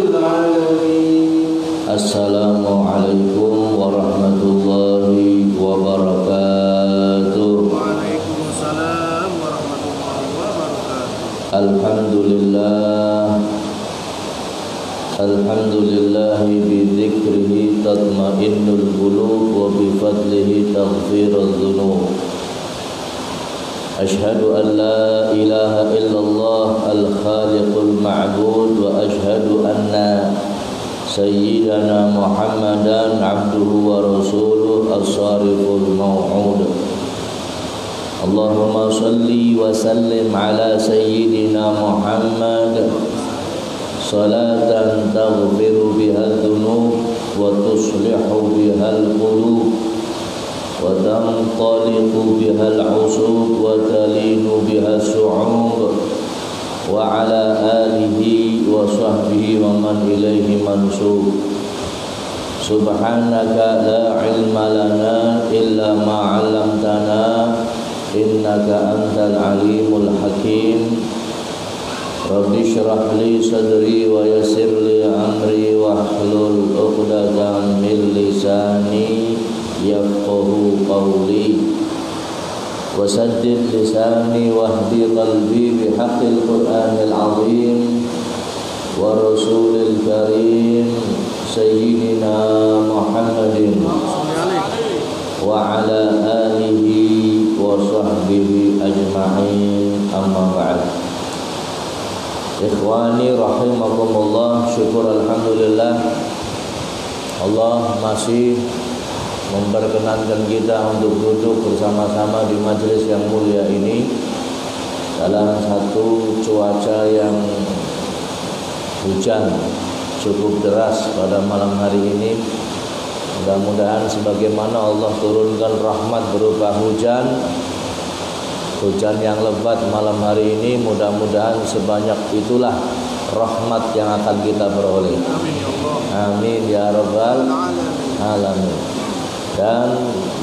العالمين. Assalamualaikum warahmatullahi wabarakatuh. Waalaikumsalam warahmatullahi wabarakatuh. Alhamdulillahi bidzikrihi tatmainnul qulub wa bifadlihi taghfirudz dzunub. Ashhadu an la ilaha illallah al-khaliqul ma'bud wa ashhadu anna sayyidana Muhammadan abduhu wa rasuluh as-sariful maw'ud. Allahumma salli wa sallim ala sayyidina Muhammad salatan taghfiru biha dzunub wa tuslihu biha al-qulub wa tanṭaliqu biha al-'usub wa talinu biha as-su'ub wa ala alihi wa sahbihi wa man ilaihi mansub. Subhanaka la ilma lana illa ma 'allamtana innaka antal alimul hakim. Rabbi shrah li sadri wa yassir li amri wahlul 'uqdatam min lisani yafqahu qawli wasaddid lisani wahdi qalbi bihaqqil Qur'anil azim wa rasulil karim sayyidina Muhammadin wa ala alihi wa sahbihi ajma'in, amma ba'd. Ikhwani rahimakumullah, syukur alhamdulillah Allah masih memperkenankan kita untuk duduk bersama-sama di majelis yang mulia ini dalam satu cuaca yang hujan cukup deras pada malam hari ini. Mudah-mudahan sebagaimana Allah turunkan rahmat berupa hujan yang lebat malam hari ini, mudah-mudahan sebanyak itulah rahmat yang akan kita peroleh. Amin ya rabbal alamin. Dan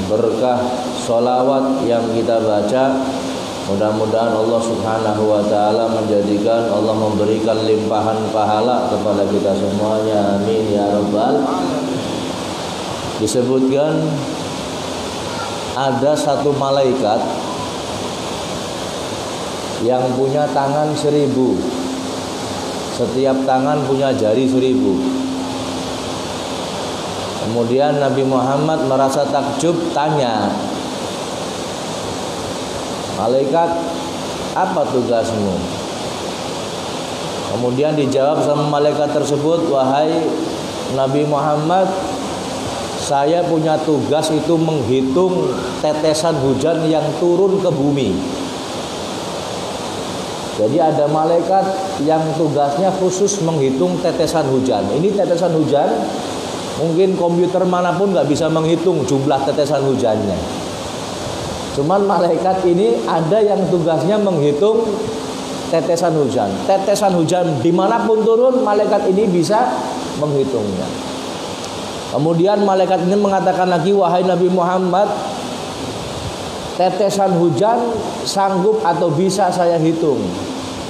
berkah sholawat yang kita baca, mudah-mudahan Allah subhanahu wa ta'ala menjadikan Allah memberikan limpahan pahala kepada kita semuanya. Amin ya rabbal. Disebutkan ada satu malaikat yang punya tangan 1000. Setiap tangan punya jari 1000. Kemudian Nabi Muhammad merasa takjub, tanya, malaikat, apa tugasmu? Kemudian dijawab sama malaikat tersebut, wahai Nabi Muhammad, saya punya tugas itu menghitung tetesan hujan yang turun ke bumi. Jadi ada malaikat yang tugasnya khusus menghitung tetesan hujan. Ini tetesan hujan, mungkin komputer manapun nggak bisa menghitung jumlah tetesan hujannya. Cuman malaikat ini ada yang tugasnya menghitung tetesan hujan. Tetesan hujan dimanapun turun, malaikat ini bisa menghitungnya. Kemudian malaikat ini mengatakan lagi, wahai Nabi Muhammad, tetesan hujan sanggup atau bisa saya hitung,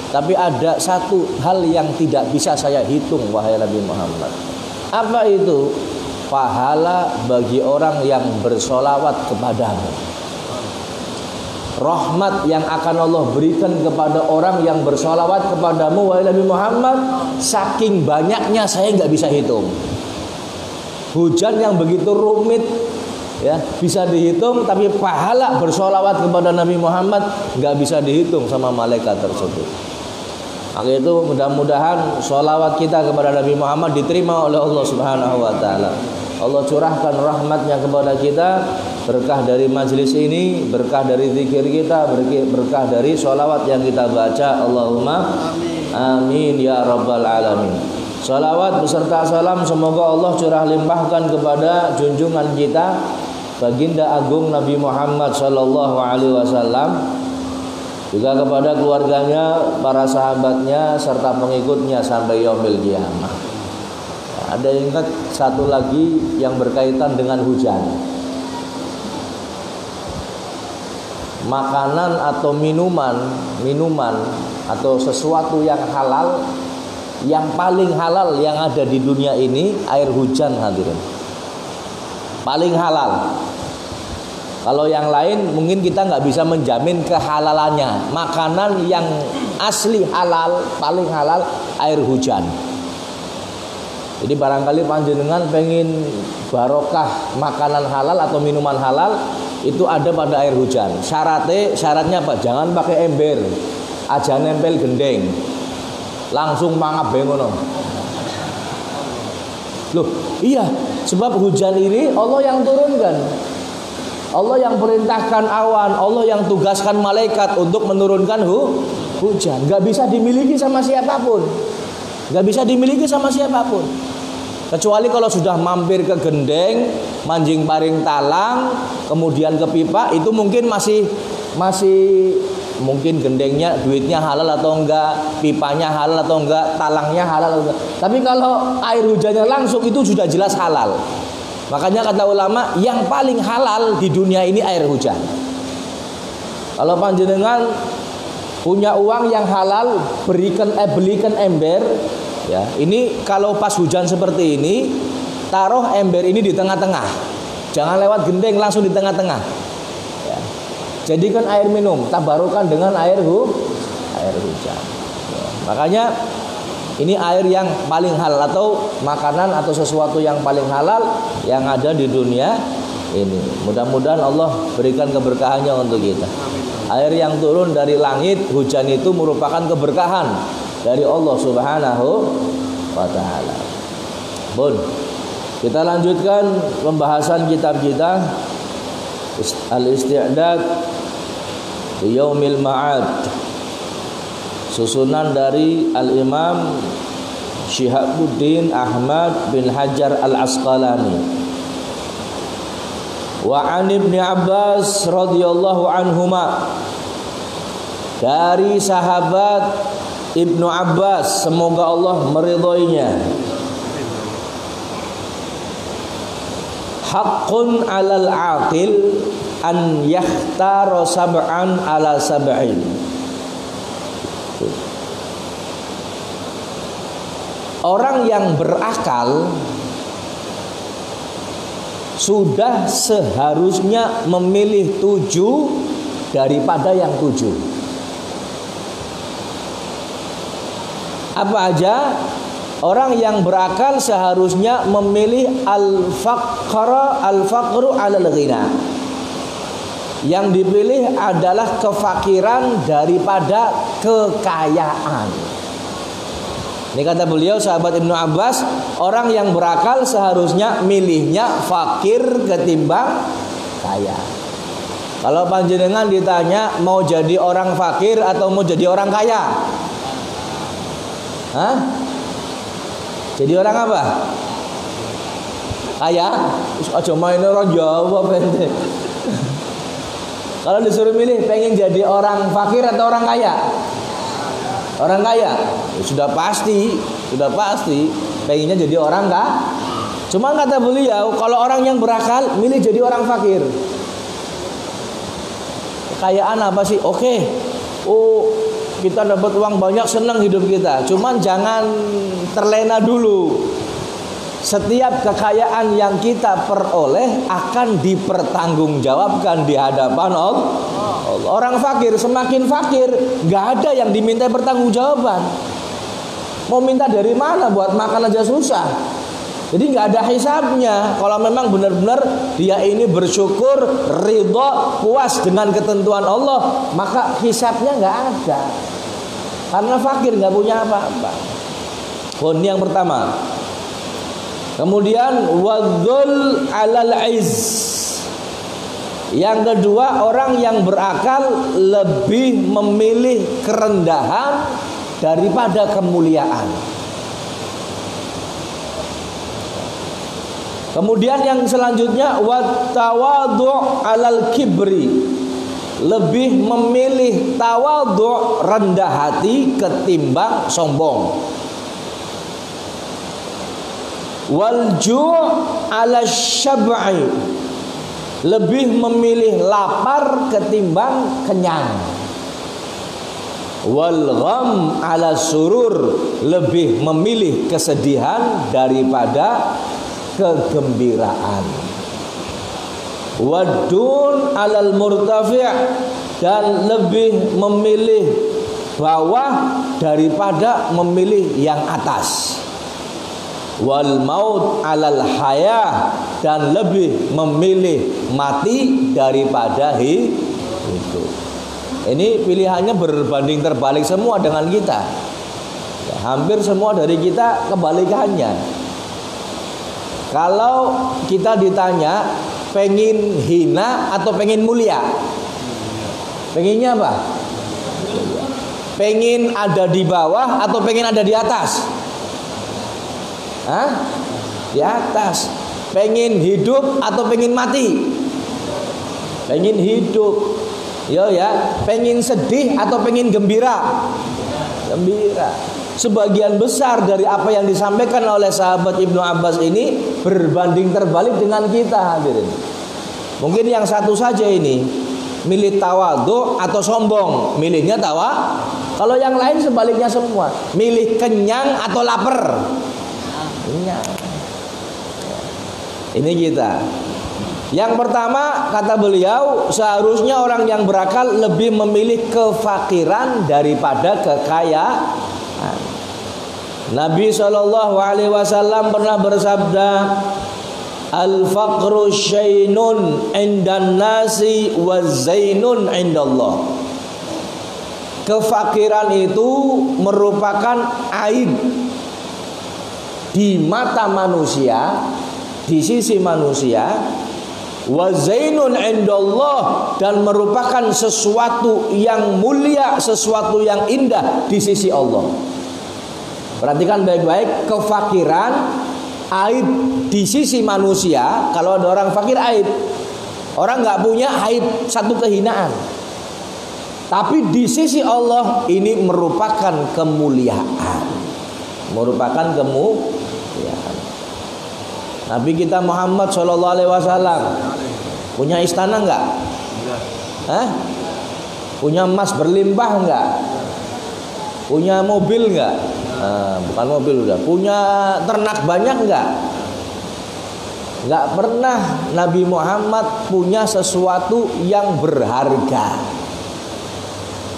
tapi ada satu hal yang tidak bisa saya hitung, wahai Nabi Muhammad. Apa itu? Pahala bagi orang yang bersolawat kepadamu. Rahmat yang akan Allah berikan kepada orang yang bersolawat kepadamu, wahai Nabi Muhammad, saking banyaknya saya nggak bisa hitung. Hujan yang begitu rumit, ya, bisa dihitung, tapi pahala bersolawat kepada Nabi Muhammad nggak bisa dihitung sama malaikat tersebut. Maka itu mudah-mudahan solawat kita kepada Nabi Muhammad diterima oleh Allah Subhanahu wa ta'ala. Allah curahkan rahmatnya kepada kita, berkah dari majelis ini, berkah dari zikir kita, berkah dari solawat yang kita baca. Allahumma amin ya rabbal alamin. Salawat beserta salam semoga Allah curah limpahkan kepada junjungan kita Baginda Agung Nabi Muhammad sallallahu alaihi wasallam, juga kepada keluarganya, para sahabatnya serta pengikutnya sampai yaumil qiyamah. Ada yang ingat satu lagi yang berkaitan dengan hujan. Makanan atau minuman atau sesuatu yang halal yang paling halal yang ada di dunia ini air hujan, hadirin. Paling halal. Kalau yang lain mungkin kita nggak bisa menjamin kehalalannya. Makanan yang asli halal, paling halal air hujan. Jadi barangkali panjenengan pengen barokah makanan halal atau minuman halal, itu ada pada air hujan. Syaratnya apa? Jangan pakai ember, aja nempel gendeng, langsung mangap bengono. Loh, iya, sebab hujan ini Allah yang turunkan. Allah yang perintahkan awan, Allah yang tugaskan malaikat untuk menurunkan hujan. Gak bisa dimiliki sama siapapun. Gak bisa dimiliki sama siapapun. Kecuali kalau sudah mampir ke gendeng, manjing paring talang, kemudian ke pipa, itu mungkin masih mungkin gendengnya duitnya halal atau enggak, pipanya halal atau enggak, talangnya halal atau enggak. Tapi kalau air hujannya langsung itu sudah jelas halal. Makanya kata ulama yang paling halal di dunia ini air hujan. Kalau panjenengan punya uang yang halal, belikan ember, ya. Ini kalau pas hujan seperti ini, taruh ember ini di tengah-tengah. Jangan lewat gendeng, langsung di tengah-tengah. Ya. Jadikan air minum, tabarukan dengan air hujan. Ya. Makanya ini air yang paling halal atau makanan atau sesuatu yang paling halal yang ada di dunia ini. Mudah-mudahan Allah berikan keberkahannya untuk kita. Air yang turun dari langit, hujan itu merupakan keberkahan dari Allah Subhanahu wa taala. Bun, kita lanjutkan pembahasan kitab kita Al-Isti'dad li Yaumil Ma'ad. Susunan dari Al-Imam Syihabuddin Ahmad bin Hajar Al-Asqalani. Wa an Ibnu Abbas radhiyallahu anhuma, dari sahabat Ibnu Abbas, semoga Allah meridhoinya. Haqqun 'alal 'aqil an yakhtara sab'an 'ala sab'in. Orang yang berakal sudah seharusnya memilih 7 daripada yang 7. Apa aja? Orang yang berakal seharusnya memilih al-faqru 'alal ghina. Yang dipilih adalah kefakiran daripada kekayaan. Ini kata beliau sahabat Ibnu Abbas, orang yang berakal seharusnya milihnya fakir ketimbang kaya. Kalau panjenengan ditanya mau jadi orang fakir atau mau jadi orang kaya? Hah? Jadi orang apa? Kaya? Aja main orang jawab ente. Kalau disuruh milih pengen jadi orang fakir atau orang kaya? Orang kaya, ya sudah pasti pengennya jadi orang kaya. Cuma kata beliau, kalau orang yang berakal milih jadi orang fakir. Kekayaan apa sih? Oke. Oh, kita dapat uang banyak, senang hidup kita. Cuman jangan terlena dulu. Setiap kekayaan yang kita peroleh akan dipertanggungjawabkan di hadapan Allah. Orang fakir semakin fakir, nggak ada yang diminta pertanggungjawaban. Mau minta dari mana? Buat makan aja susah. Jadi nggak ada hisabnya. Kalau memang benar-benar dia ini bersyukur, ridho, puas dengan ketentuan Allah, maka hisabnya nggak ada. Karena fakir nggak punya apa-apa. Oh, ini yang pertama. Kemudian wadzul 'alal 'izz. Yang kedua, orang yang berakal lebih memilih kerendahan daripada kemuliaan. Kemudian yang selanjutnya wattawadhu' 'alal kibri. Lebih memilih tawadhu', rendah hati ketimbang sombong. Wal ju' 'ala syab'i. Lebih memilih lapar ketimbang kenyang. wal gham ala surur, lebih memilih kesedihan daripada kegembiraan. Wadun alal murtafi', dan lebih memilih bawah daripada memilih yang atas. Wal maut alal haya, dan lebih memilih mati daripada hidup. Ini pilihannya berbanding terbalik semua dengan kita. Ya, hampir semua dari kita kebalikannya. Kalau kita ditanya pengen hina atau pengen mulia, pengennya apa? Pengen ada di bawah atau pengen ada di atas? Hah? Di atas. Pengen hidup atau pengen mati? Pengen hidup. Yo ya, pengen sedih atau pengen gembira? Gembira. Sebagian besar dari apa yang disampaikan oleh sahabat Ibnu Abbas ini berbanding terbalik dengan kita, hadirin. Mungkin yang satu saja ini milih tawadhu atau sombong, milihnya tawa. Kalau yang lain sebaliknya semua, milih kenyang atau lapar. Kenyang. Ini kita. Yang pertama, kata beliau, seharusnya orang yang berakal lebih memilih kefakiran daripada kekayaan. Nabi SAW pernah bersabda, al-faqru syainun indan nasi wa zainun indallah. Kefakiran itu merupakan aib di mata manusia, di sisi manusia, wa zainun indallah, dan merupakan sesuatu yang mulia, sesuatu yang indah di sisi Allah. Perhatikan baik-baik, kefakiran aib di sisi manusia. Kalau ada orang fakir aib, orang nggak punya aib, satu kehinaan. Tapi di sisi Allah ini merupakan kemuliaan, merupakan kemuliaan. Nabi kita Muhammad SAW punya istana nggak? Hah? Punya emas berlimpah nggak? Punya mobil nggak? Bukan mobil udah. Punya ternak banyak nggak? Nggak pernah Nabi Muhammad punya sesuatu yang berharga.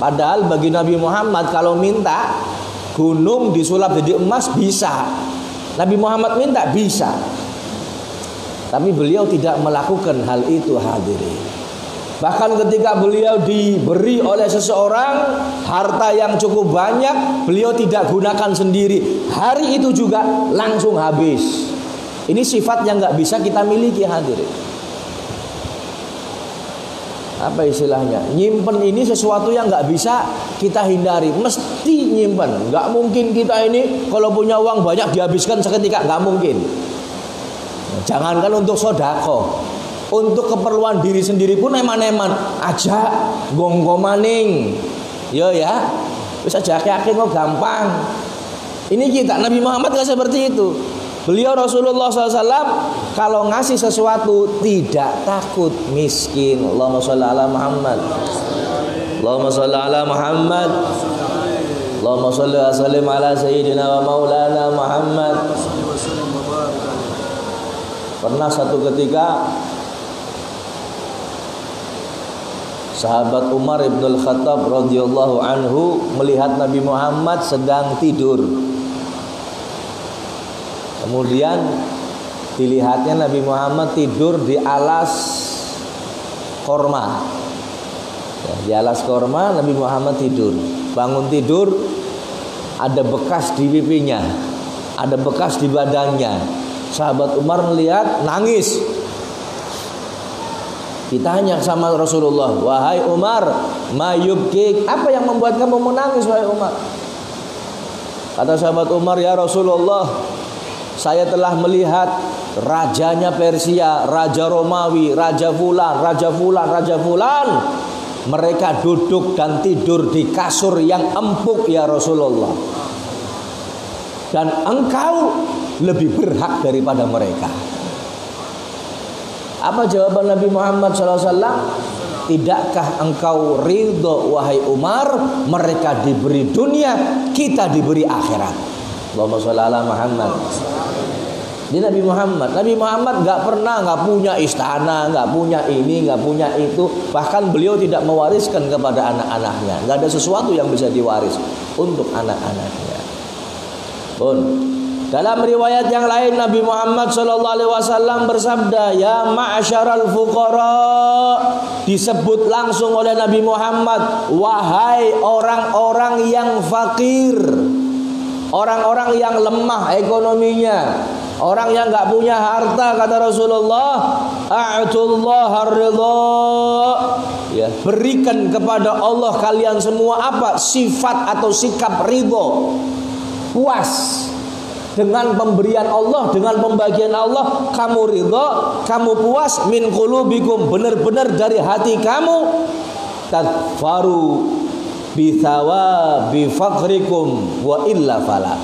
Padahal bagi Nabi Muhammad kalau minta gunung disulap jadi emas bisa. Nabi Muhammad minta bisa. Tapi beliau tidak melakukan hal itu, hadirin. Bahkan ketika beliau diberi oleh seseorang harta yang cukup banyak, beliau tidak gunakan sendiri. Hari itu juga langsung habis. Ini sifat yang nggak bisa kita miliki, hadirin. Apa istilahnya? Nyimpen ini sesuatu yang nggak bisa kita hindari. Mesti nyimpen. Nggak mungkin kita ini kalau punya uang banyak dihabiskan seketika, nggak mungkin. Jangankan untuk sodako, untuk keperluan diri sendiri pun eman-eman aja gonggo maning. Yo ya, bisa yakin kok gampang. Ini kita, Nabi Muhammad nggak seperti itu. Beliau Rasulullah SAW kalau ngasih sesuatu tidak takut miskin. Allahumma sholli ala Muhammad. Allahumma sholli ala Muhammad. Allahumma sholli wa sallim ala sayyidina wa maulana Muhammad. Pernah satu ketika sahabat Umar ibn al-Khattab radhiyallahu anhu melihat Nabi Muhammad sedang tidur. Kemudian dilihatnya Nabi Muhammad tidur di alas korma. Ya, di alas korma Nabi Muhammad tidur. Bangun tidur, ada bekas di pipinya, ada bekas di badannya. Sahabat Umar melihat, nangis. Ditanya sama Rasulullah, wahai Umar, ma yubkik, apa yang membuat kamu menangis wahai Umar? Kata sahabat Umar, ya Rasulullah, saya telah melihat rajanya Persia, raja Romawi, raja fulan, raja fulan, raja fulan, mereka duduk dan tidur di kasur yang empuk ya Rasulullah. Dan engkau lebih berhak daripada mereka. Apa jawaban Nabi Muhammad SAW? tidakkah engkau ridho wahai Umar, mereka diberi dunia, kita diberi akhirat. Allahumma sholli ala Muhammad. Ini Nabi Muhammad nggak pernah nggak punya istana, nggak punya ini, nggak punya itu. Bahkan beliau tidak mewariskan kepada anak-anaknya. Nggak ada sesuatu yang bisa diwaris untuk anak-anaknya. Pun dalam riwayat yang lain Nabi Muhammad SAW bersabda, ya ma'asyaral fuqara, disebut langsung oleh Nabi Muhammad, wahai orang-orang yang fakir, orang-orang yang lemah ekonominya, orang yang nggak punya harta, kata Rasulullah, a'tullaha ridha, ya, berikan kepada Allah kalian semua apa? Sifat atau sikap ridho, puas dengan pemberian Allah, dengan pembagian Allah. Kamu ridho, kamu puas, min qulubikum, benar-benar dari hati kamu. Tadfaru bi thawabi faqrikum wa illa fala,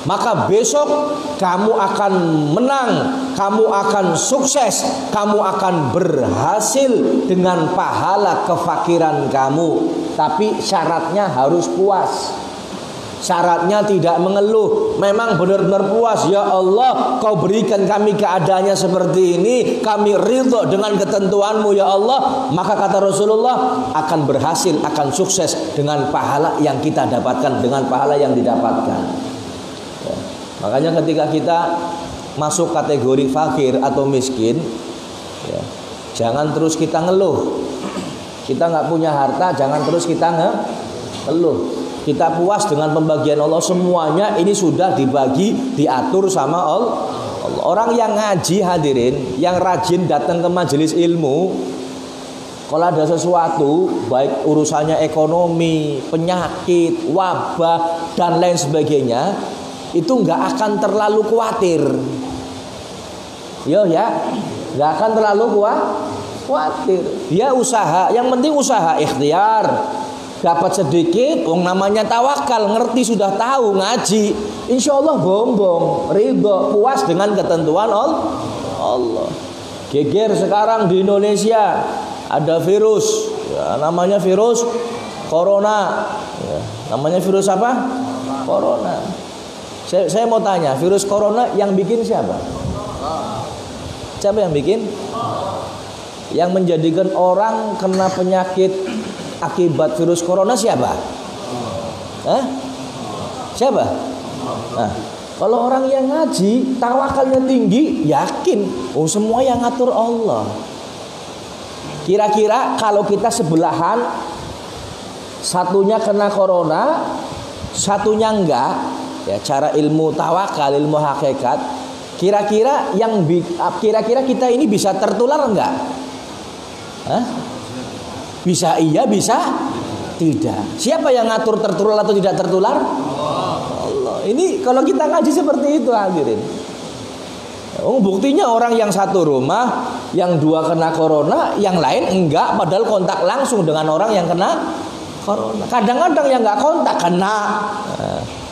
maka besok kamu akan menang, kamu akan sukses, kamu akan berhasil dengan pahala kefakiran kamu. Tapi syaratnya harus puas. Syaratnya tidak mengeluh, memang benar-benar puas. Ya Allah, kau berikan kami keadaannya seperti ini, kami ridho dengan ketentuanmu ya Allah. Maka kata Rasulullah, akan berhasil, akan sukses dengan pahala yang kita dapatkan, dengan pahala yang didapatkan ya. Makanya ketika kita masuk kategori fakir atau miskin ya, jangan terus kita ngeluh. Kita nggak punya harta, jangan terus kita ngeluh. Kita puas dengan pembagian Allah, semuanya ini sudah dibagi, diatur sama Allah. Orang yang ngaji hadirin, yang rajin datang ke majelis ilmu, kalau ada sesuatu, baik urusannya ekonomi, penyakit, wabah, dan lain sebagainya, itu nggak akan terlalu khawatir. Yo ya, nggak akan terlalu khawatir. Dia usaha, yang penting usaha ikhtiar. Dapat sedikit, namanya tawakal, ngerti, sudah tahu, ngaji, insya Allah bombong, ridho, puas dengan ketentuan Allah. Geger sekarang di Indonesia ada virus ya, namanya virus corona ya, namanya virus apa? Corona. Saya mau tanya, virus corona yang bikin siapa? Siapa yang bikin? Yang menjadikan orang kena penyakit akibat virus corona siapa? Siapa? Nah, kalau orang yang ngaji, tawakalnya tinggi, yakin, semua yang ngatur Allah. Kira-kira kalau kita sebelahan, satunya kena corona, satunya enggak, ya, cara ilmu tawakal, ilmu hakikat, kira-kira kita ini bisa tertular enggak? Bisa iya, bisa tidak. Siapa yang ngatur tertular atau tidak tertular? Allah. Ini kalau kita ngaji seperti itu hadirin. Buktinya orang yang satu rumah, yang dua kena corona, yang lain enggak, padahal kontak langsung dengan orang yang kena corona. Kadang-kadang yang enggak kontak kena.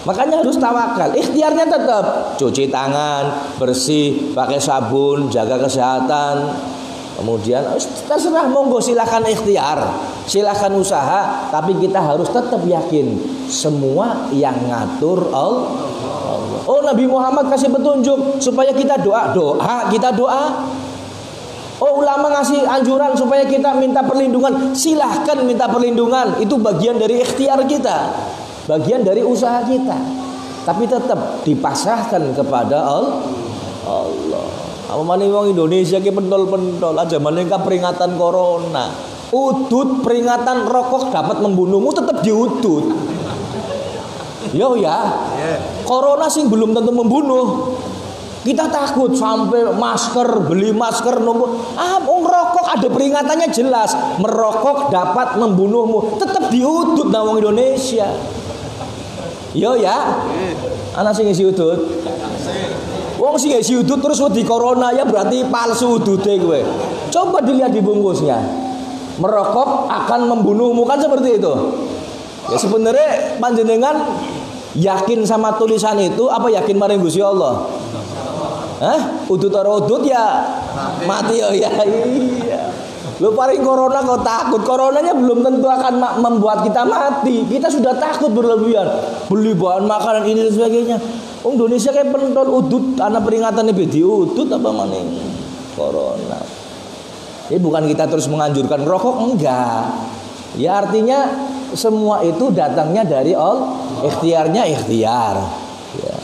Makanya harus tawakal. Ikhtiarnya tetap cuci tangan, bersih, pakai sabun, jaga kesehatan. Kemudian terserah, monggo, silahkan ikhtiar, silahkan usaha, tapi kita harus tetap yakin semua yang ngatur Allah. Nabi Muhammad kasih petunjuk supaya kita doa, kita doa. Ulama ngasih anjuran supaya kita minta perlindungan, silahkan minta perlindungan. Itu bagian dari ikhtiar kita, bagian dari usaha kita, tapi tetap dipasrahkan kepada Allah. Apa maning wong Indonesia ki pentol-pentol aja maning peringatan corona. Udut peringatan rokok dapat membunuhmu tetap diudut. Yo ya. Corona sing belum tentu membunuh. Kita takut sampai masker, beli masker numpuk. Rokok ada peringatannya jelas, merokok dapat membunuhmu, tetap diudut nang wong Indonesia. Yo ya. Ana sing ngisi udut. Wong sing ngisi udut terus wedi corona ya berarti palsu udute kowe. Coba dilihat di bungkusnya. Merokok akan membunuhmu, kan seperti itu. Ya sebenarnya panjenengan yakin sama tulisan itu apa yakin maring Gusti Allah? Udut ora udut ya mati ya. Iya. Lu paling corona kau takut. Coronanya belum tentu akan membuat kita mati. Kita sudah takut berlebihan. Beli bahan makanan ini dan sebagainya. Indonesia kayak pentol udut. Anak peringatan ini di udut apa mana corona. Ini bukan kita terus menganjurkan rokok, enggak. Ya artinya semua itu datangnya dari Allah. Ikhtiarnya ikhtiar. Ya.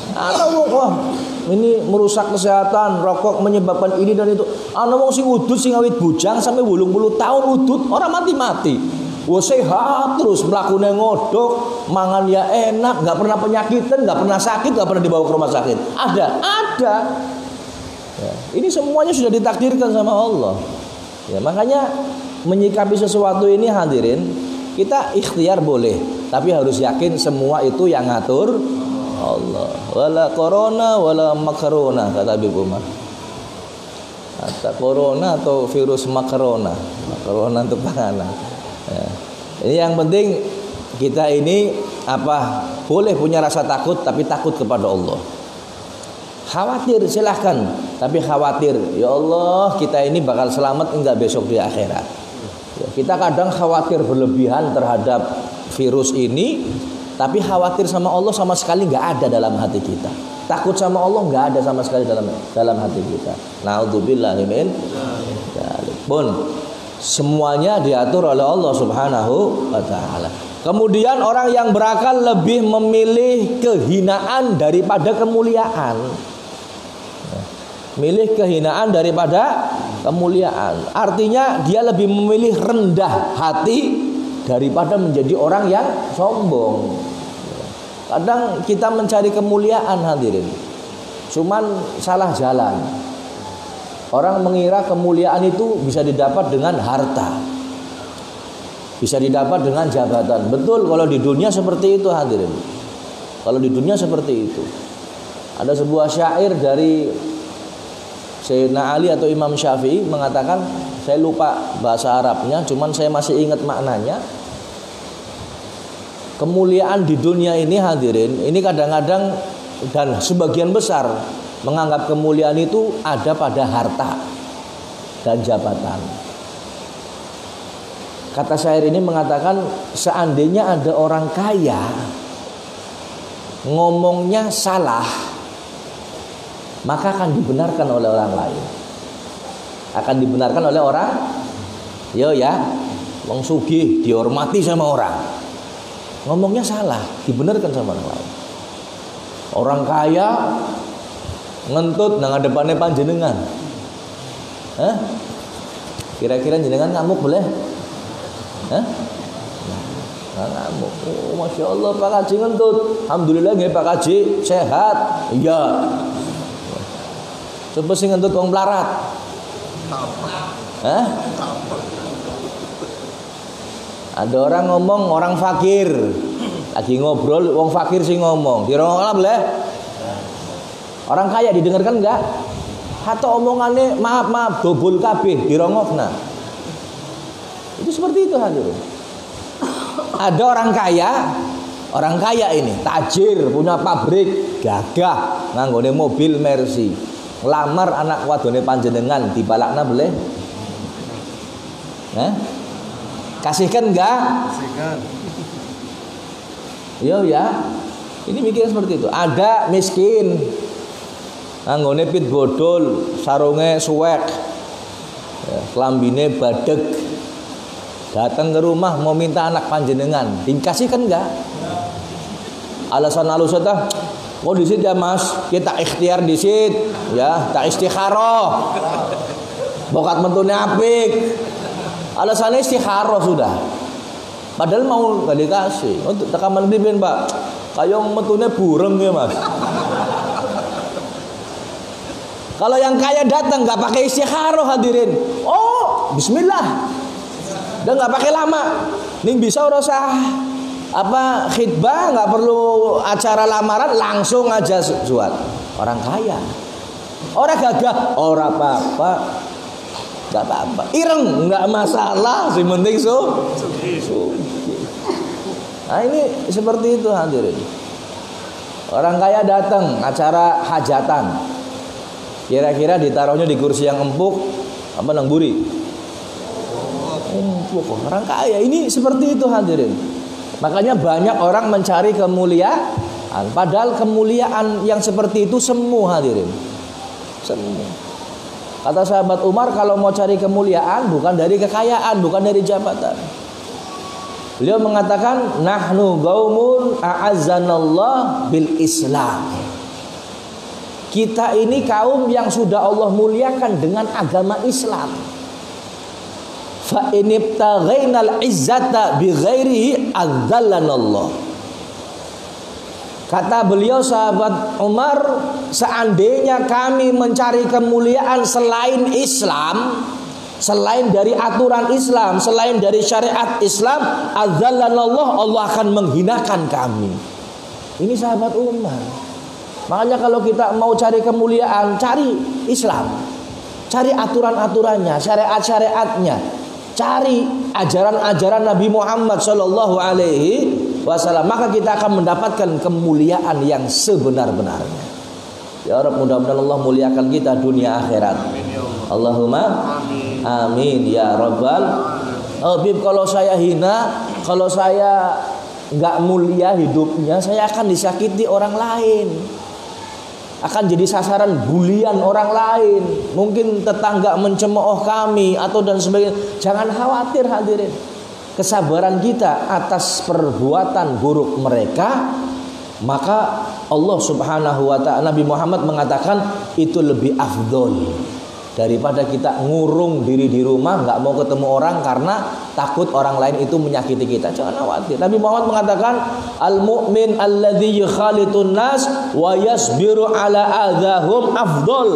Wah, ini merusak kesehatan, rokok menyebabkan ini dan itu. Ana wong sing udut sing awit bujang sampai 80 tahun udut, orang mati-mati. Wah sehat terus, mlakune ngodok, mangan ya enak, nggak pernah penyakitan, nggak pernah sakit, nggak pernah dibawa ke rumah sakit. Ada. Ya, ini semuanya sudah ditakdirkan sama Allah. Ya, makanya menyikapi sesuatu ini hadirin, kita ikhtiar boleh, tapi harus yakin semua itu yang ngatur Allah. Wala corona wala makarona kata Habib Umar. Kata corona atau virus makarona. Makarona untuk panganan. Ya. Ini yang penting kita ini boleh punya rasa takut tapi takut kepada Allah. Khawatir silahkan, tapi khawatir ya Allah kita ini bakal selamat enggak besok di akhirat. Ya, kita kadang khawatir berlebihan terhadap virus ini. Tapi khawatir sama Allah sama sekali nggak ada dalam hati kita. Takut sama Allah nggak ada sama sekali dalam hati kita. Naudzubillah min dzalik. Pun semuanya diatur oleh Allah Subhanahu wa taala. Kemudian orang yang berakal lebih memilih kehinaan daripada kemuliaan. Milih kehinaan daripada kemuliaan. Artinya dia lebih memilih rendah hati daripada menjadi orang yang sombong. Kadang kita mencari kemuliaan hadirin, cuman salah jalan. Orang mengira kemuliaan itu bisa didapat dengan harta, bisa didapat dengan jabatan. Betul kalau di dunia seperti itu hadirin. Kalau di dunia seperti itu. Ada sebuah syair dari Sayyidina Ali atau Imam Syafi'i mengatakan, saya lupa bahasa Arabnya, cuman saya masih ingat maknanya. Kemuliaan di dunia ini hadirin, ini kadang-kadang dan sebagian besar menganggap kemuliaan itu ada pada harta dan jabatan. Kata syair ini mengatakan, seandainya ada orang kaya ngomongnya salah, maka akan dibenarkan oleh orang lain. Akan dibenarkan oleh orang, wong sugih dihormati sama orang. Ngomongnya salah, dibenarkan sama orang lain. Orang kaya ngentut nang depannya panjenengan. Kira-kira jenengan ngamuk boleh? Ngamuk. Oh, Masya Allah Pak Haji ngentut. Alhamdulillah nggih Pak Haji sehat. Iya. Coba sing ngentut wong melarat. Ada orang ngomong orang fakir, lagi ngobrol, wong fakir sih ngomong, dirongokna boleh? Orang kaya didengarkan enggak? Atau omongannya maaf dobul kabeh dirongokna. Itu seperti itu hadirin. Ada orang kaya ini tajir, punya pabrik, gagah, nganggone mobil Mercy, lamar anak wadone panjenengan dibalakna boleh? Kasihkan enggak? Kasihkan. Ya. Ini mikirnya seperti itu. Ada miskin, anggone pit bodol, sarunge suwek, klambine badeg, datang ke rumah mau minta anak panjenengan, dikasihkan enggak? Alasan alusnya, oh di situ ya Mas, kita ikhtiar di situ, ya, tak istikharah, bokat mentune apik. Alasannya istikharah sudah. Padahal mau nggak dikasih. Untuk tekaman bimbing Pak, kayak metune bureng ya Mas. Kalau yang kaya datang nggak pakai istikharah hadirin. Oh, Bismillah. Dan nggak pakai lama. Ning bisa urusah khidbah, nggak perlu acara lamaran, langsung aja suat. Orang kaya. Orang gagah, orang apa-apa. Gak apa-apa, ireng nggak masalah, sih penting Nah ini seperti itu hadirin. Orang kaya datang acara hajatan, kira-kira ditaruhnya di kursi yang empuk apa nang buri? orang kaya. Ini seperti itu hadirin. Makanya banyak orang mencari kemuliaan, padahal kemuliaan yang seperti itu semu hadirin. Semu. Kata sahabat Umar, kalau mau cari kemuliaan bukan dari kekayaan, bukan dari jabatan. Beliau mengatakan, nahnu qaumun a'azzanallah bil Islam. Kita ini kaum yang sudah Allah muliakan dengan agama Islam. Fa inibtaghainal izzata bi ghairihi adzallanallah. Kata beliau sahabat Umar, seandainya kami mencari kemuliaan selain Islam, selain dari aturan Islam, selain dari syariat Islam, adzallanallah, Allah akan menghinakan kami. Ini sahabat Umar. Makanya kalau kita mau cari kemuliaan, cari Islam, cari aturan-aturannya, syariat-syariatnya, cari ajaran-ajaran Nabi Muhammad Shallallahu Alaihi Wasallam, maka kita akan mendapatkan kemuliaan yang sebenar-benarnya. Ya Rabb, mudah-mudahan Allah muliakan kita dunia akhirat. Allahumma amin ya Rabbal. Habib, kalau saya hina, kalau saya nggak mulia hidupnya, saya akan disakiti orang lain, akan jadi sasaran bulian orang lain. Mungkin tetangga mencemooh kami atau dan sebagainya. Jangan khawatir hadirin. Kesabaran kita atas perbuatan buruk mereka, maka Allah Subhanahu wa ta'ala, Nabi Muhammad mengatakan itu lebih afdol daripada kita ngurung diri di rumah, nggak mau ketemu orang karena takut orang lain itu menyakiti kita. Jangan khawatir. Nabi Muhammad mengatakan, al-mu'min alladzi yukhalitun nas wa yasbiru ala adzahum afdol,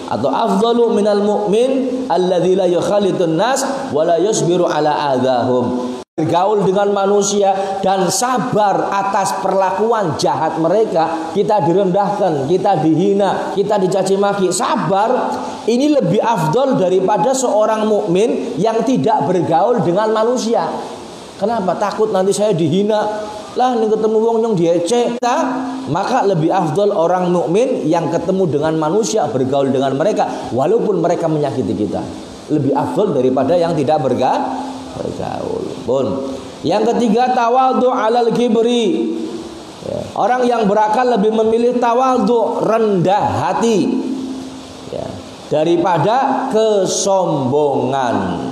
atau afdalu minal mu'min alladzi la yukhalitun nas wa la yasbiru ala adzahum. Bergaul dengan manusia dan sabar atas perlakuan jahat mereka, kita direndahkan, kita dihina, kita dicaci maki, sabar, ini lebih afdol daripada seorang mukmin yang tidak bergaul dengan manusia. Kenapa? Takut nanti saya dihina, lah ini ketemu wong yang diecek. Maka lebih afdol orang mukmin yang ketemu dengan manusia, bergaul dengan mereka walaupun mereka menyakiti kita, lebih afdol daripada yang tidak bergaul. Pun. Yang ketiga, tawadhu alal kibri. Ya. Orang yang berakal lebih memilih tawadhu, rendah hati, ya, daripada kesombongan.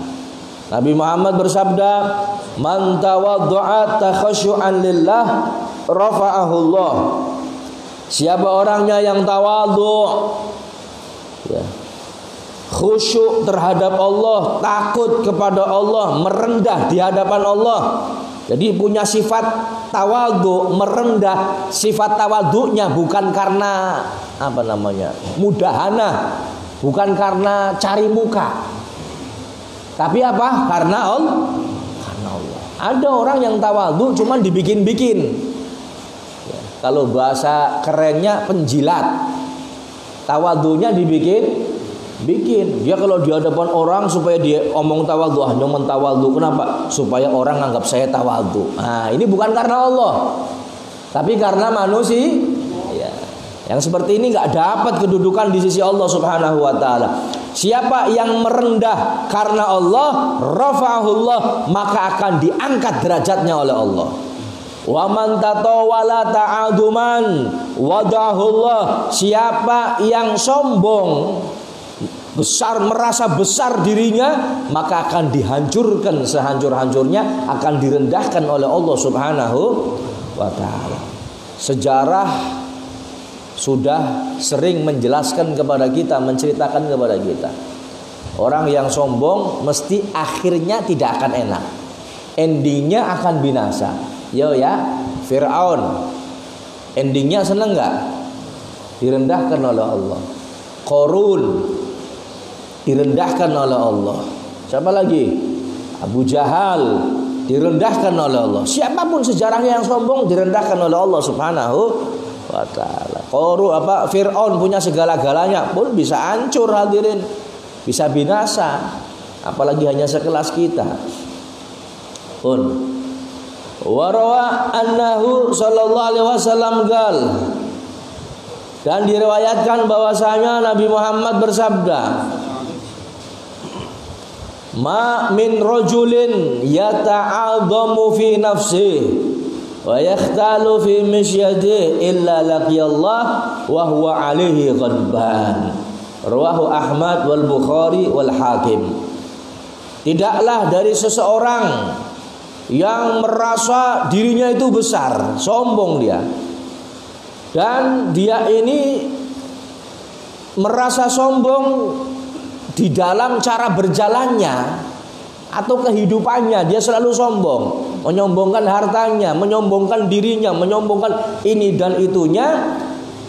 Nabi Muhammad bersabda, man tawaddu'a takhasyu'an lillah rafa'ahu Allah. Siapa orangnya yang tawadhu, ya, khusyuk terhadap Allah, takut kepada Allah, merendah di hadapan Allah. Jadi punya sifat tawadhu, merendah. Sifat tawadhunya bukan karena mudahana, bukan karena cari muka, tapi apa? Karena Allah. Karena Allah. Ada orang yang tawadhu cuman dibikin-bikin. Ya, kalau bahasa kerennya penjilat. Tawadhunya dibikin. Dia kalau di hadapan orang supaya dia omong tawadhu, nyoman tawadhu. Kenapa? Supaya orang anggap saya tawadhu. Nah, ini bukan karena Allah, tapi karena manusia. Ya. Yang seperti ini nggak dapat kedudukan di sisi Allah Subhanahu wa ta'ala. Siapa yang merendah karena Allah, rafa'ahullah, maka akan diangkat derajatnya oleh Allah. Wa man tatawala ta'aduman wadahullah. Siapa yang sombong, besar, merasa besar dirinya, maka akan dihancurkan sehancur-hancurnya, akan direndahkan oleh Allah Subhanahu wa ta'ala. Sejarah sudah sering menjelaskan kepada kita, menceritakan kepada kita, orang yang sombong mesti akhirnya tidak akan enak, endingnya akan binasa. Yo ya, Fir'aun endingnya seneng nggak? Direndahkan oleh Allah. Qarun direndahkan oleh Allah. Siapa lagi? Abu Jahal direndahkan oleh Allah. Siapapun sejarahnya yang sombong direndahkan oleh Allah Subhanahu wa ta'ala. Fir'aun punya segala-galanya pun bisa hancur hadirin, bisa binasa, apalagi hanya sekelas kita. Pun warawa annahu sallallahu alaihi wasallam gal, dan diriwayatkan bahwasanya Nabi Muhammad bersabda, Ma min rajulin yata'adhamu fi nafsihi wa yakhtalu fi misyadihi illa laqiyallah wa huwa alaihi ghadban. Rawahu Ahmad wal Bukhari wal Hakim. Tidaklah dari seseorang yang merasa dirinya itu besar, sombong dia. Dan dia ini merasa sombong di dalam cara berjalannya atau kehidupannya. Dia selalu sombong, menyombongkan hartanya, menyombongkan dirinya, menyombongkan ini dan itunya.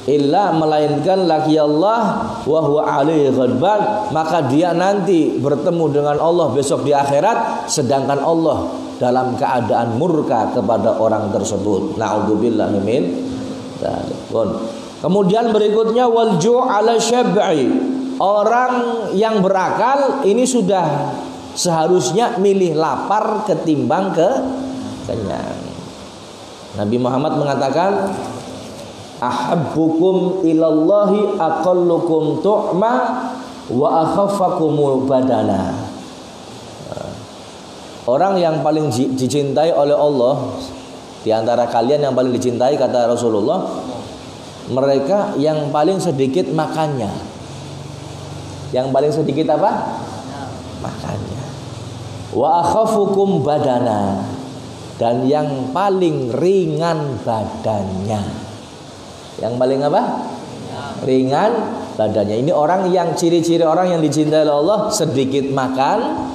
Illa melainkan laqiyallah wa huwa alaihi ghadban, maka dia nanti bertemu dengan Allah besok di akhirat sedangkan Allah dalam keadaan murka kepada orang tersebut. Na'udzubillah min dzalik. Kemudian berikutnya wal ju' ala syab'i. Orang yang berakal ini sudah seharusnya milih lapar ketimbang kenyang. Nabi Muhammad mengatakan ahabbukum ilallahi aqallukum tu'ma wa akhaffakum badana. Orang yang paling dicintai oleh Allah di antara kalian, yang paling dicintai kata Rasulullah, mereka yang paling sedikit makannya. Yang paling sedikit apa? Makannya. Wa akhaffukum badana, dan yang paling ringan badannya. Yang paling apa? Ringan badannya. Ini orang yang ciri-ciri orang yang dicintai oleh Allah, sedikit makan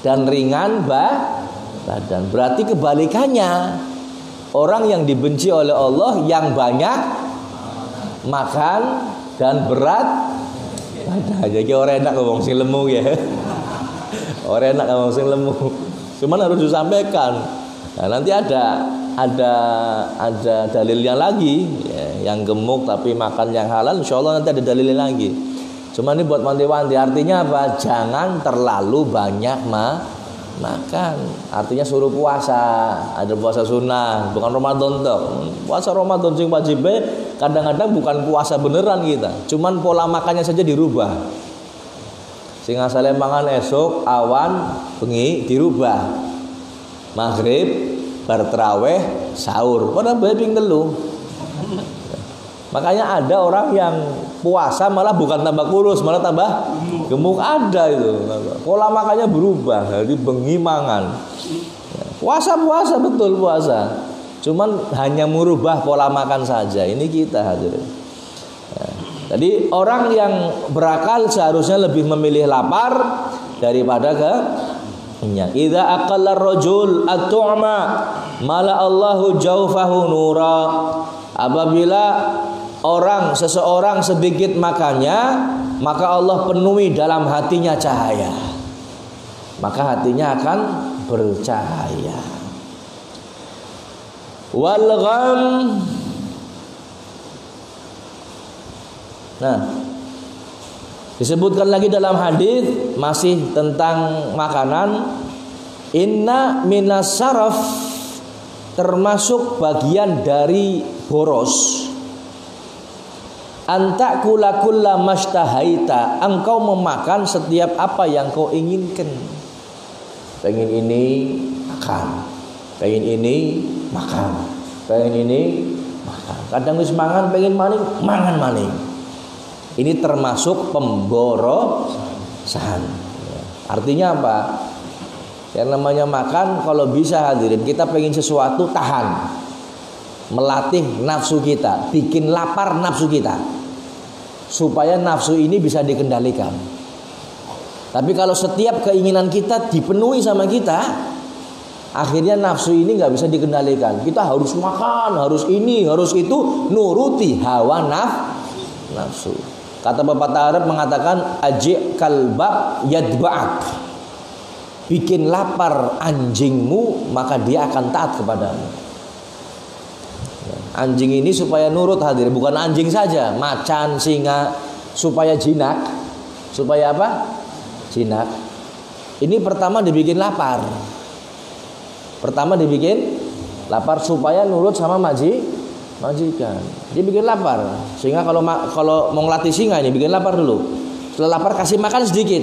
dan ringan badan. Berarti kebalikannya, orang yang dibenci oleh Allah yang banyak makan dan berat badan. Jadi orang enak ngomong sing lemu ya. Orang enak ngomong sing lemu. Cuman harus disampaikan. Nah, nanti ada dalilnya lagi ya, yang gemuk tapi makan yang halal, insya Allah nanti ada dalilnya lagi. Cuma ini buat wanti-wanti, artinya apa? Jangan terlalu banyak makan. Artinya suruh puasa, ada puasa sunnah, bukan Ramadan toh. Puasa Ramadan sing wajib kadang-kadang bukan puasa beneran kita, cuman pola makannya saja dirubah. Sing asale mangan esok awan bengi dirubah, maghrib bar traweh sahur, pada ping telu. Makanya ada orang yang puasa malah bukan tambah kurus, malah tambah gemuk. Ada itu. Pola makannya berubah, jadi bengi mangan. Puasa betul puasa. Cuman hanya merubah pola makan saja. Ini kita hadirin. Jadi orang yang berakal seharusnya lebih memilih lapar daripada kenyang. Idza aqalla ar-rajul at-tu'ma mala Allahu jawfahu nura. Apabila seseorang sedikit makannya, maka Allah penuhi dalam hatinya cahaya. Maka hatinya akan bercahaya. Wal gham. Nah, disebutkan lagi dalam hadis masih tentang makanan, inna minas saraf, termasuk bagian dari boros, anta kula mashtahaita, engkau memakan setiap apa yang kau inginkan. Pengen ini makan, pengen ini makan, pengen ini makan. Kadang wis mangan pengen maning, mangan maning. Ini termasuk pemborosan. Artinya apa? Yang namanya makan, kalau bisa hadirin, kita pengen sesuatu tahan, melatih nafsu kita, bikin lapar nafsu kita, supaya nafsu ini bisa dikendalikan. Tapi kalau setiap keinginan kita dipenuhi sama kita, akhirnya nafsu ini nggak bisa dikendalikan. Kita harus makan, harus ini, harus itu, nuruti hawa nafsu. Kata pepatah Arab mengatakan aji' kalbak yadba'ak. Bikin lapar anjingmu, maka dia akan taat kepadamu. Anjing ini supaya nurut hadir, bukan anjing saja, macan, singa, supaya jinak. Supaya apa? Jinak. Ini pertama dibikin lapar. Pertama dibikin lapar supaya nurut sama majikan. Dia bikin lapar. Sehingga kalau mau ngelatih singa ini bikin lapar dulu. Setelah lapar kasih makan sedikit.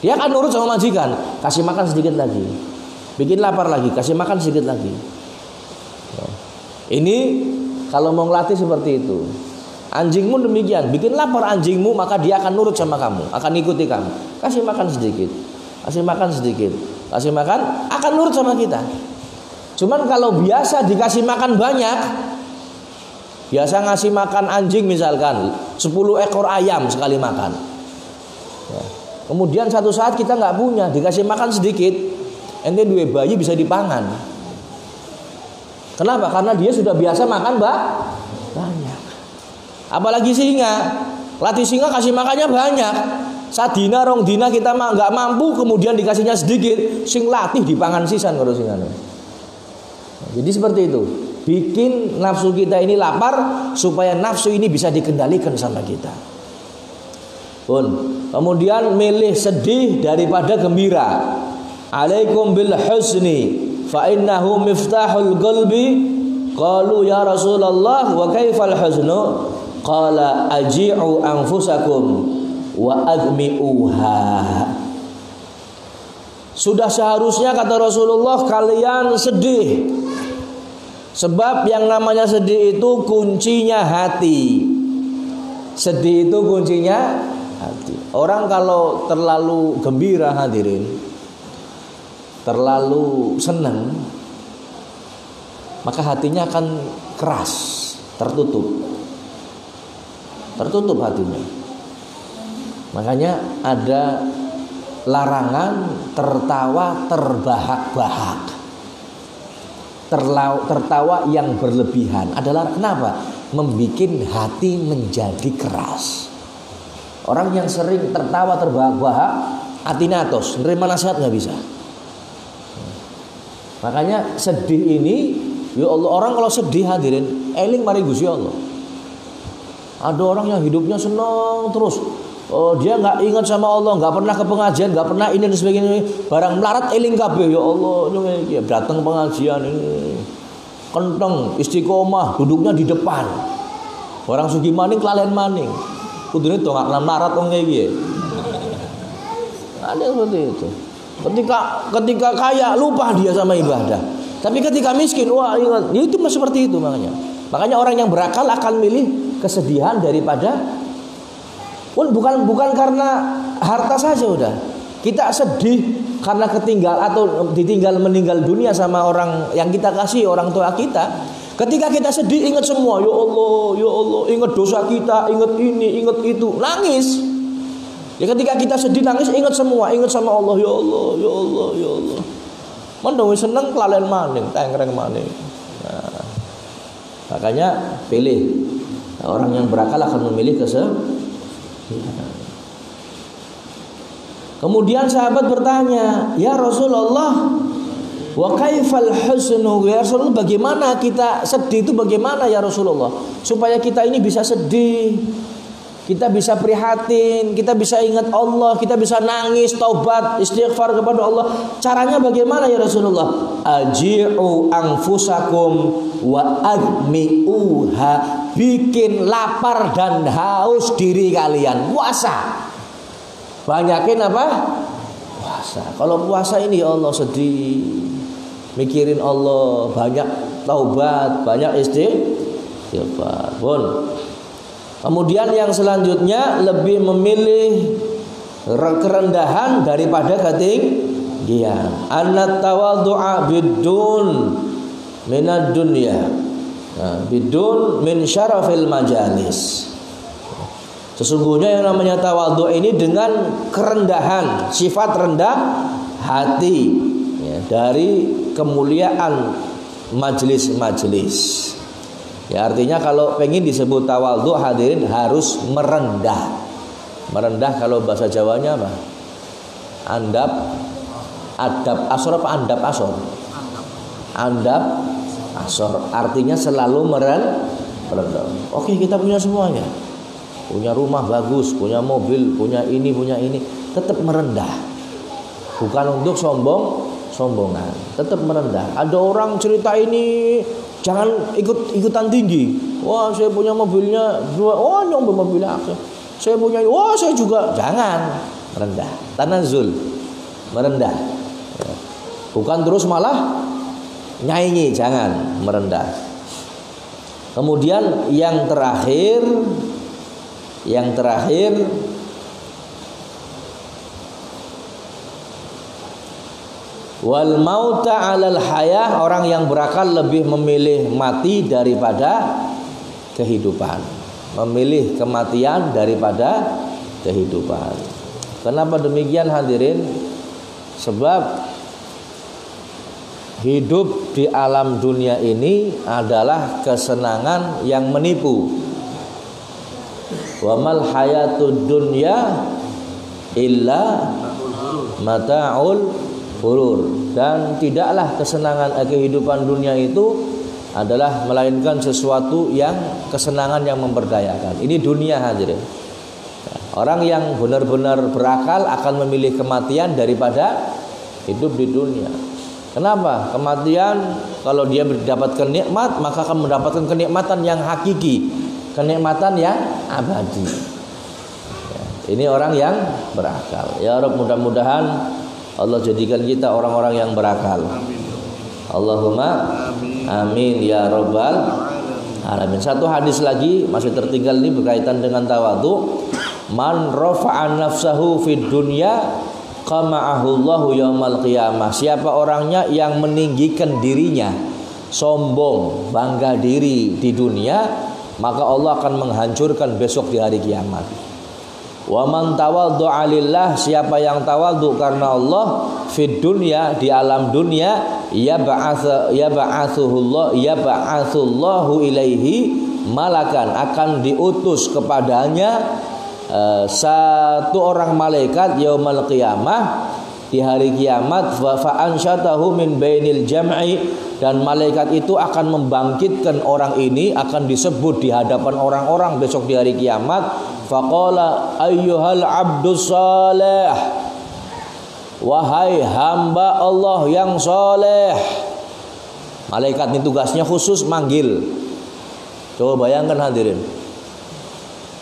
Dia akan nurut sama majikan, kasih makan sedikit lagi, bikin lapar lagi, kasih makan sedikit lagi. Ini kalau mau ngelatih seperti itu. Anjingmu demikian, bikin lapar anjingmu, maka dia akan nurut sama kamu, akan ikuti kamu. Kasih makan sedikit, kasih makan sedikit, kasih makan, akan nurut sama kita. Cuman kalau biasa dikasih makan banyak, biasa ngasih makan anjing misalkan 10 ekor ayam sekali makan. Ya. Kemudian satu saat kita nggak punya, dikasih makan sedikit, ente dua bayi bisa dipangan. Kenapa? Karena dia sudah biasa makan banyak. Apalagi singa, latih singa kasih makannya banyak. Sadina rong dina kita nggak mampu, kemudian dikasihnya sedikit, sing latih dipangan sisan kalau singa. Jadi seperti itu. Bikin nafsu kita ini lapar supaya nafsu ini bisa dikendalikan sama kita. Pun. Kemudian milih sedih daripada gembira. Alaikum bil husni fa innahu miftahul qalbi. Qalu ya Rasulullah wa kaifal husnu? Qala aji'u anfusakum wa agmi'uha. Sudah seharusnya kata Rasulullah kalian sedih. Sebab yang namanya sedih itu kuncinya hati. Sedih itu kuncinya hati. Orang kalau terlalu gembira hadirin, terlalu senang, maka hatinya akan keras, tertutup hatinya. Makanya ada larangan tertawa terbahak-bahak, tertawa yang berlebihan. Adalah kenapa? Membikin hati menjadi keras. Orang yang sering tertawa terbahak-bahak, hatinya atos, nerima nasihat nggak bisa. Makanya sedih ini, ya Allah, orang kalau sedih hadirin, eling mari Gusti Allah. Ada orang yang hidupnya senang terus, dia nggak ingat sama Allah, nggak pernah ke pengajian, nggak pernah ini dan sebagainya. Barang melarat eling kabeh, ya Allah, datang pengajian ini, kenteng, istiqomah, duduknya di depan. Orang sugih maning, kelalen maning. Kudune to nggak melarat wong iki. Ada seperti itu. Ketika kaya lupa dia sama ibadah. Tapi ketika miskin, wah ingat, itu seperti itu makanya. Makanya orang yang berakal akan milih kesedihan daripada bukan karena harta saja udah. Kita sedih karena ditinggal meninggal dunia sama orang yang kita kasih, orang tua kita. Ketika kita sedih ingat semua, ya Allah, ingat dosa kita, ingat ini, ingat itu, nangis. Ya ketika kita sedih nangis ingat semua, ingat sama Allah, ya Allah, ya Allah, ya Allah. Mendung seneng kelalen maning, tengreng maning. Nah, makanya pilih. Orang yang berakal akan memilih kesedihan. Kemudian sahabat bertanya, ya Rasulullah, wa kaifal husnu? Ya Rasulullah, bagaimana kita sedih itu bagaimana ya Rasulullah? Supaya kita ini bisa sedih, kita bisa prihatin, kita bisa ingat Allah, kita bisa nangis, taubat, istighfar kepada Allah. Caranya bagaimana ya Rasulullah? Aji'u anfusakum wa agmi'uha. Bikin lapar dan haus diri kalian. Puasa. Banyakin apa? Puasa. Kalau puasa ini ya Allah sedih, mikirin Allah, banyak taubat, banyak istighfar. Kemudian yang selanjutnya lebih memilih kerendahan daripada ketinggian. Annat tawadhu'a bidun minad dunya. Bidun min syarafil majalis. Sesungguhnya yang namanya tawadhu ini dengan kerendahan, sifat rendah hati ya, dari kemuliaan majelis-majelis. Ya artinya kalau pengen disebut tawadhu hadirin harus merendah. Merendah kalau bahasa Jawanya apa? Adab asor apa andap asor? Andap asor artinya selalu merendah. Oke, kita punya semuanya. Punya rumah bagus, punya mobil, punya ini, tetap merendah. Bukan untuk sombongan, tetap merendah. Ada orang cerita ini, jangan ikutan tinggi. Wah, saya punya mobilnya 2, oh nyoba mobilnya. Saya punya, wah saya juga. Jangan. merendah. Tanazul, merendah. Ya. Bukan terus malah nyanyi, jangan, merendah. Kemudian yang terakhir wal mauta 'alal hayah, orang yang berakal lebih memilih mati daripada kehidupan. Memilih kematian daripada kehidupan. Kenapa demikian hadirin? Sebab hidup di alam dunia ini adalah kesenangan yang menipu. Wa mal hayatud dunya illa mata'ul ghurur. Dan tidaklah kesenangan kehidupan dunia itu adalah melainkan sesuatu yang kesenangan yang memberdayakan. Ini dunia hadirin. Orang yang benar-benar berakal akan memilih kematian daripada hidup di dunia. Kenapa? Kematian kalau dia mendapatkan nikmat maka akan mendapatkan kenikmatan yang hakiki, kenikmatan yang abadi. Ya, ini orang yang berakal. Ya Rabb, mudah-mudahan Allah jadikan kita orang-orang yang berakal. Allahumma amin ya rabbal alamin. Satu hadis lagi masih tertinggal ini berkaitan dengan tawadhu. Man rafa'a nafsahu fid dunya qama'ahu Allahu yaumal qiyamah. Siapa orangnya yang meninggikan dirinya, sombong, bangga diri di dunia, maka Allah akan menghancurkan besok di hari kiamat. Wa man tawaddu'a lillah, siapa yang tawadhu karena Allah fid dunya, di alam dunia, yab'atsullahu ilaihi malakan, akan diutus kepadanya satu orang malaikat yaumal qiyamah, di hari kiamat. Fa ansyatahu min bainil jam'i, dan malaikat itu akan membangkitkan orang ini, akan disebut di hadapan orang-orang besok di hari kiamat. Faqala ayyuhal abdus salih, wahai hamba Allah yang soleh. Malaikat ini tugasnya khusus manggil. Coba bayangkan hadirin,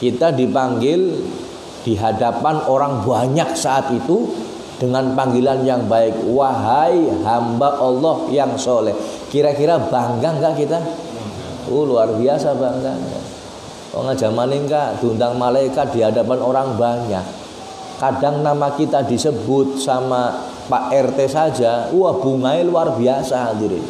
kita dipanggil di hadapan orang banyak saat itu dengan panggilan yang baik, wahai hamba Allah yang soleh. Kira-kira bangga nggak kita? Luar biasa bangga. Orang zaman ini enggak diundang malaikat di hadapan orang banyak. Kadang nama kita disebut sama Pak RT saja, wah bunganya luar biasa hadirin.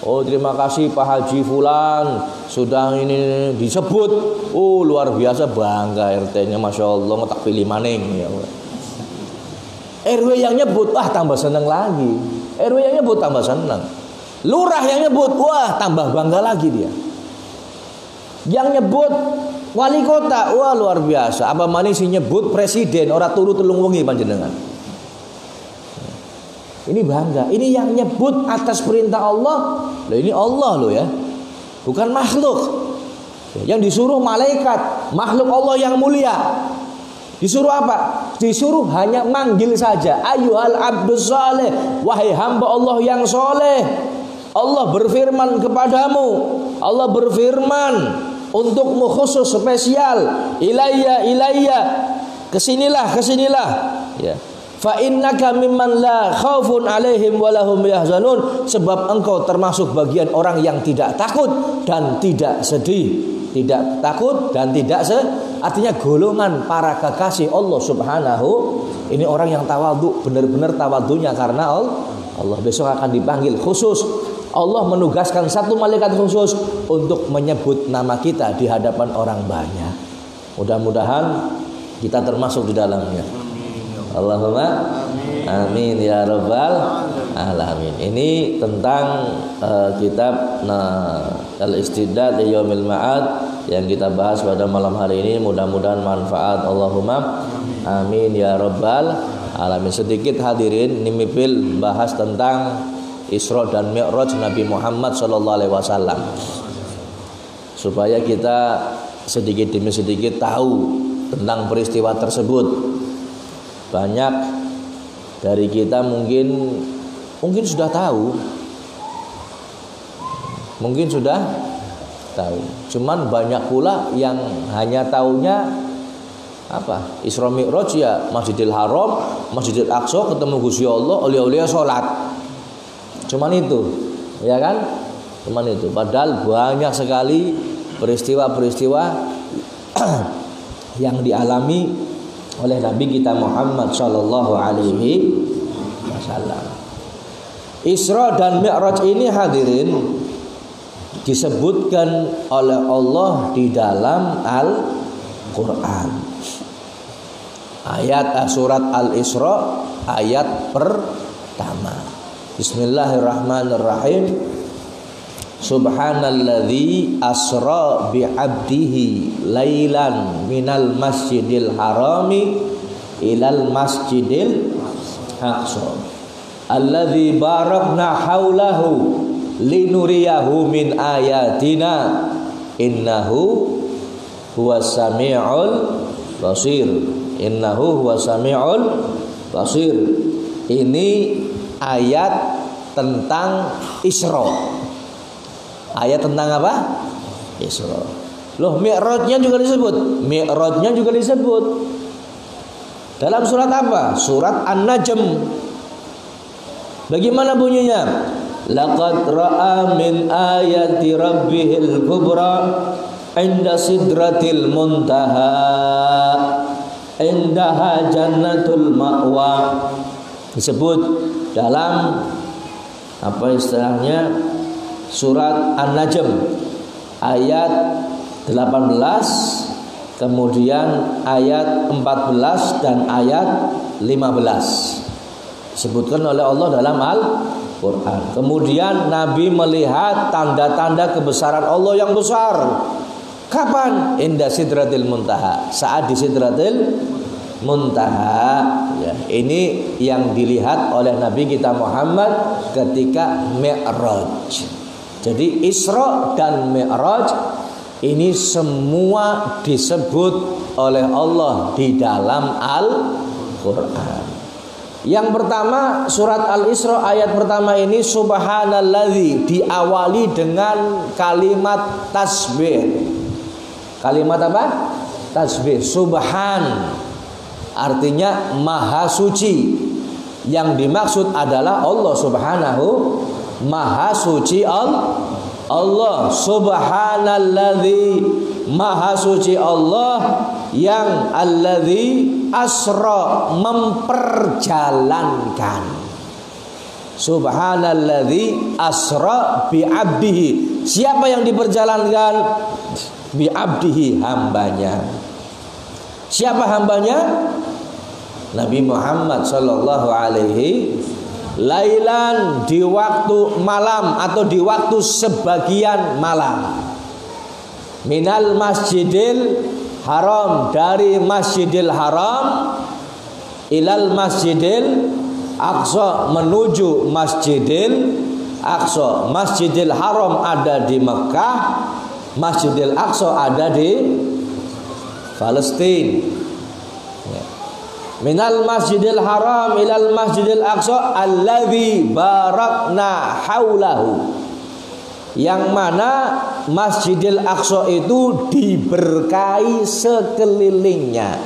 Oh terima kasih Pak Haji Fulan sudah ini disebut. Oh luar biasa bangga RT-nya, masya Allah, tak pilih maning ya. RW yang nyebut, wah tambah seneng lagi. RW yang nyebut tambah seneng. Lurah yang nyebut, wah tambah bangga lagi dia. Yang nyebut wali kota, wah luar biasa. Apa maning sih nyebut presiden, orang turu telung wengi panjenengan. Ini bangga. Ini yang nyebut atas perintah Allah. Loh ini Allah loh ya, bukan makhluk. Yang disuruh malaikat, makhluk Allah yang mulia. Disuruh apa? Disuruh hanya manggil saja. Ayyuhal abdus saleh, wahai hamba Allah yang soleh. Allah berfirman kepadamu, Allah berfirman untukmu khusus spesial, ilayya, kesinilah ya. Fa innaka mimman la khaufun alaihim wa lahum yahzanun, sebab engkau termasuk bagian orang yang tidak takut dan tidak sedih. Tidak takut dan tidak artinya golongan para kekasih Allah Subhanahu. Ini orang yang tawadhu, benar-benar tawadhunya karena Allah. Besok akan dipanggil khusus. Allah menugaskan satu malaikat khusus untuk menyebut nama kita di hadapan orang banyak. Mudah-mudahan kita termasuk di dalamnya. Allahumma amin ya rabbal alamin. Ini tentang kitab Al-Istidad li Yaumil Ma'ad yang kita bahas pada malam hari ini. Mudah-mudahan manfaat. Allahumma amin ya rabbal alamin. Sedikit hadirin nimipil bahas tentang Isra dan Mi'raj Nabi Muhammad SAW, supaya kita sedikit demi sedikit tahu tentang peristiwa tersebut. Banyak dari kita mungkin sudah tahu, cuman banyak pula yang hanya taunya Apa? Isra Mi'raj ya Masjidil Haram, Masjidil Aqsa, ketemu Gusti Allah, oleh-oleh salat. Cuman itu, ya kan? Cuman itu. Padahal banyak sekali peristiwa-peristiwa yang dialami oleh Nabi kita Muhammad sallallahu alaihi wasallam. Isra dan Mi'raj ini hadirin disebutkan oleh Allah di dalam Al-Qur'an. Ayat surat Al-Isra ayat pertama. Bismillahirrahmanirrahim. Subhanalladzi asra bi'abdihi lailan minal masjidil harami ilal masjidil aqsa alladzi barakna haulahu linuriyahu min ayatina innahu huwas samiul basir. Innahu huwas samiul basir. Ini ayat tentang Isra. Ayat tentang apa? Isra. Loh, Mi'rajnya juga disebut. Mi'rajnya juga disebut. Dalam surat apa? Surat An-Najm. Bagaimana bunyinya? Laqad ra'a min ayati rabbihil kubra inda sidratil muntaha indaha jannatul ma'wa. Disebut dalam apa istilahnya surat An-Najm ayat 18, kemudian ayat 14 dan ayat 15 disebutkan oleh Allah dalam Al-Quran. Kemudian Nabi melihat tanda-tanda kebesaran Allah yang besar. Kapan? Inda sidratil muntaha, saat di sidratil muntaha ya. Ini yang dilihat oleh Nabi kita Muhammad ketika Mi'raj. Jadi Isra dan Mi'raj ini semua disebut oleh Allah di dalam Al-Quran. Yang pertama surat Al-Isra ayat pertama ini subhanalladzi, diawali dengan kalimat tasbih. Kalimat apa? Tasbih. Subhan artinya maha suci. Yang dimaksud adalah Allah Subhanahu maha suci Allah. Subhanalladzi, maha suci Allah yang alladzi asra, memperjalankan. Subhanalladzi asra bi'abdihi. Siapa yang diperjalankan? Bi'abdihi, hambanya. Siapa hambanya? Nabi Muhammad sallallahu alaihi lailan, di waktu malam atau di waktu sebagian malam. Minal masjidil haram, dari masjidil haram ilal masjidil aqsa, menuju masjidil aqsa. Masjidil haram ada di Mekah, Masjidil Aqsa ada di Palestina. Minal masjidil haram ilal masjidil aqsa alladzi barakna haulahu, yang mana Masjidil Aqsa itu diberkahi sekelilingnya.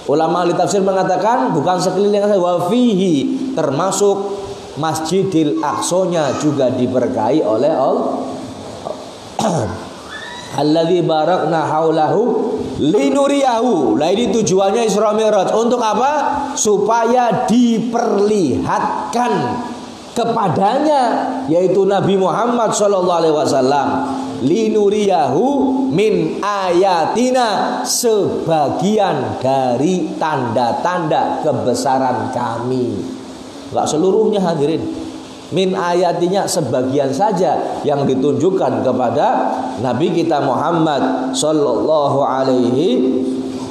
Ulama ahli tafsir mengatakan bukan sekelilingnya saja, wa fihi, termasuk Masjidil Aqsa-nya juga diberkahi oleh Allah. Alladzi barakna haulahu linuriyahu. Lah ini tujuannya Isra Mi'raj. Untuk apa? Supaya diperlihatkan kepadanya, yaitu Nabi Muhammad sallallahu alaihi wasallam, linuriyahu min ayatina, sebagian dari tanda-tanda kebesaran kami. Enggak seluruhnya hadirin. Min ayatinya sebagian saja yang ditunjukkan kepada Nabi kita Muhammad sallallahu alaihi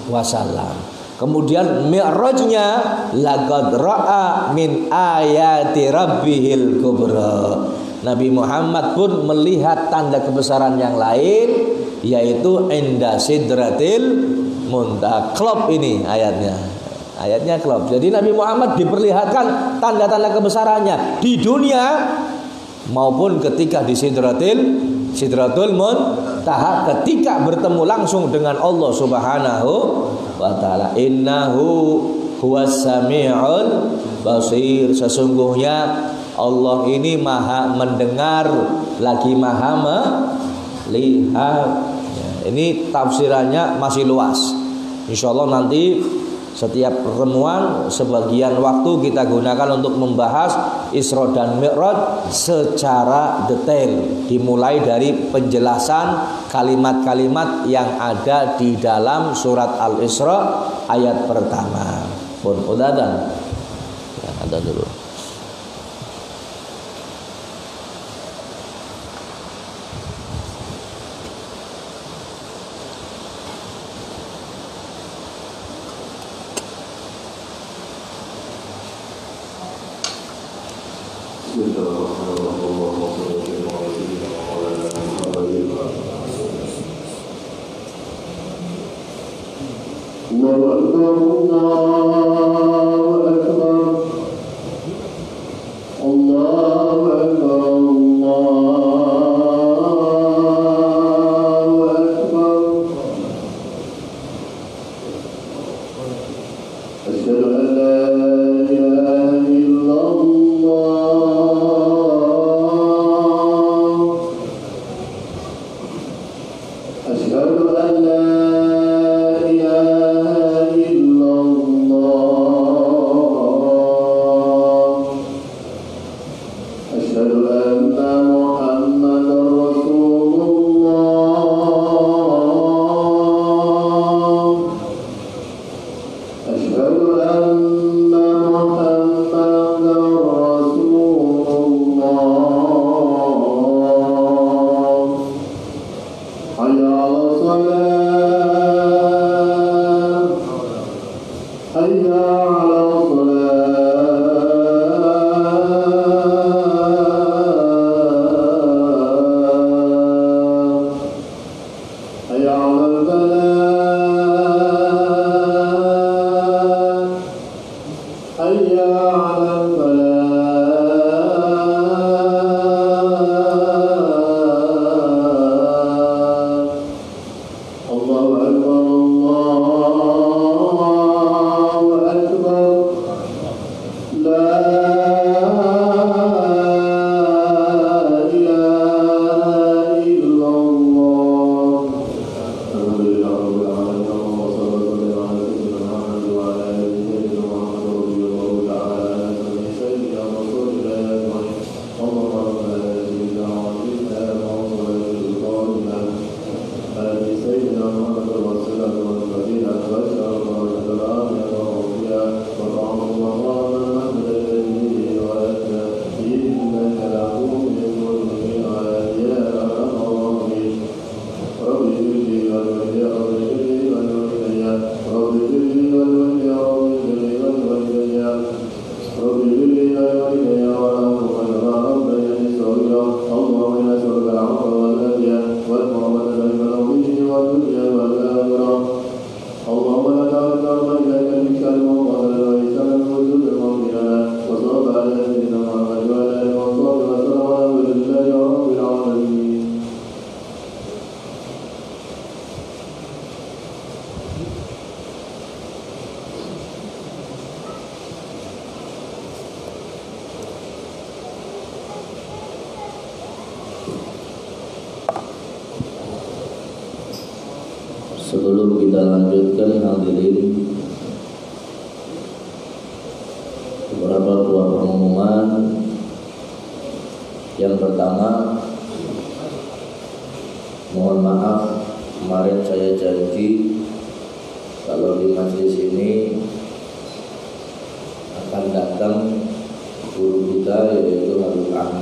wasallam. Kemudian Mi'rajnya laqad ra'a min ayati rabbihil kubra. Nabi Muhammad pun melihat tanda kebesaran yang lain, yaitu inda sidratil muntaha. Klop ini ayatnya. Ayatnya klop. Jadi Nabi Muhammad diperlihatkan tanda-tanda kebesarannya di dunia, maupun ketika di Sidratul Muntaha, ketika bertemu langsung dengan Allah Subhanahu wa taala. Innahu huwas samiul basir. Sesungguhnya Allah ini maha mendengar lagi maha melihat. Ini tafsirannya masih luas. Insyaallah nanti setiap pertemuan sebagian waktu kita gunakan untuk membahas Isra dan Mi'raj secara detail, dimulai dari penjelasan kalimat-kalimat yang ada di dalam surat Al-Isra ayat pertama. Pun udadan. Ya, ada dulu. Sebelum kita lanjutkan, hadirin, beberapa buah pengumuman. Yang pertama, mohon maaf, kemarin saya janji kalau di majelis ini akan datang guru kita, yaitu Habib Ahmad